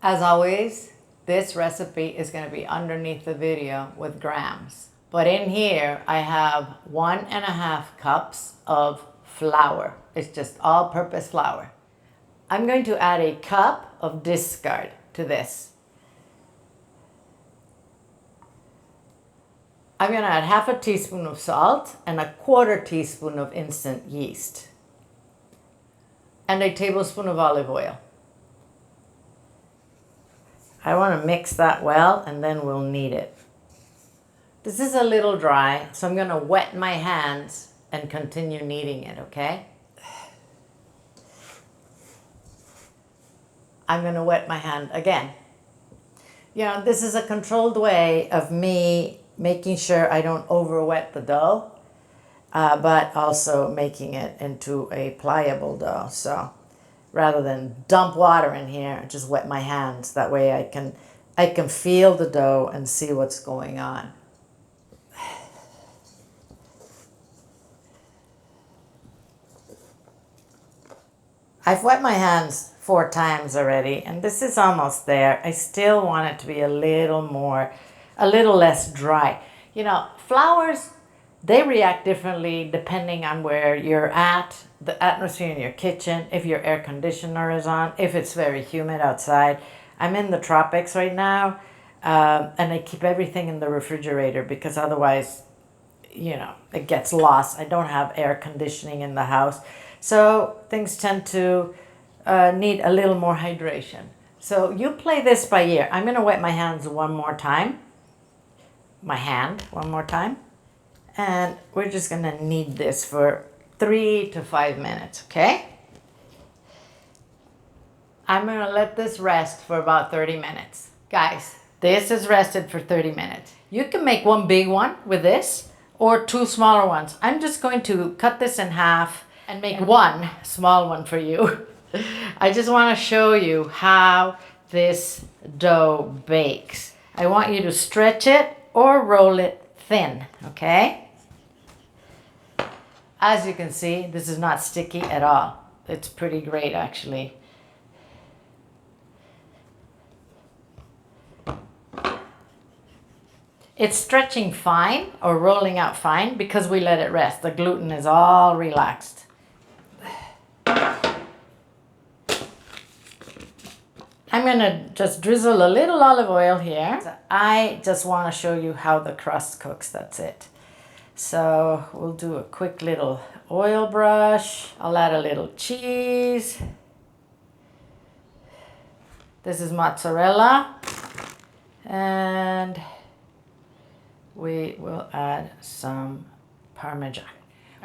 As always, this recipe is going to be underneath the video with grams. But in here, I have 1.5 cups of flour. It's just all-purpose flour. I'm going to add a cup of discard to this. I'm going to add 1/2 teaspoon of salt and 1/4 teaspoon of instant yeast. And a tablespoon of olive oil. I want to mix that well and then we'll knead it. This is a little dry, so I'm going to wet my hands and continue kneading it, okay? I'm going to wet my hand again. You know, this is a controlled way of me making sure I don't over wet the dough, but also making it into a pliable dough. So rather than dump water in here, I just wet my hands. That way I can feel the dough and see what's going on. I've wet my hands 4 times already, and this is almost there. I still want it to be a little less dry. You know, flours, they react differently depending on where you're at, the atmosphere in your kitchen, if your air conditioner is on, if it's very humid outside. I'm in the tropics right now, and I keep everything in the refrigerator because otherwise, you know, it gets lost. I don't have air conditioning in the house. So things tend to need a little more hydration. So you play this by ear. I'm going to wet my hands one more time. My hand one more time. And we're just going to knead this for 3 to 5 minutes, okay? I'm going to let this rest for about 30 minutes. Guys, this is rested for 30 minutes. You can make one big one with this or 2 smaller ones. I'm just going to cut this in half and make one small one for you. I just want to show you how this dough bakes. I want you to stretch it or roll it thin, okay? As you can see, this is not sticky at all. It's pretty great, actually. It's stretching fine or rolling out fine because we let it rest. The gluten is all relaxed. I'm going to just drizzle a little olive oil here. I just want to show you how the crust cooks, that's it. So we'll do a quick little oil brush. I'll add a little cheese. This is mozzarella. And we will add some Parmesan.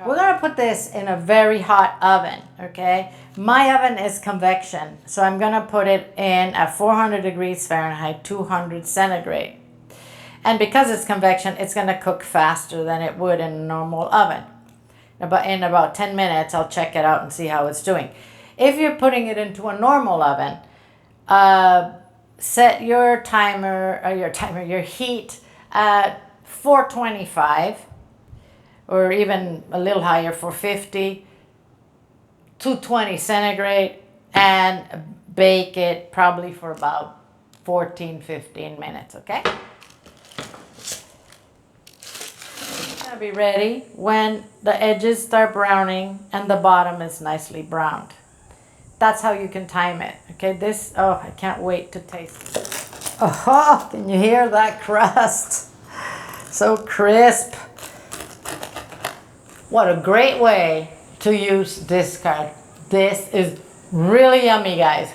We're going to put this in a very hot oven, okay? My oven is convection, so I'm going to put it in at 400 degrees Fahrenheit, 200 centigrade. And because it's convection, it's going to cook faster than it would in a normal oven. But in about 10 minutes, I'll check it out and see how it's doing. If you're putting it into a normal oven, set your timer, your heat at 425. Or even a little higher, 450, 220 centigrade, and bake it probably for about 14-15 minutes, okay? It's gonna be ready when the edges start browning and the bottom is nicely browned. That's how you can time it, okay? This, oh, I can't wait to taste it. Oh, can you hear that crust? So crisp. What a great way to use discard. This is really yummy, guys.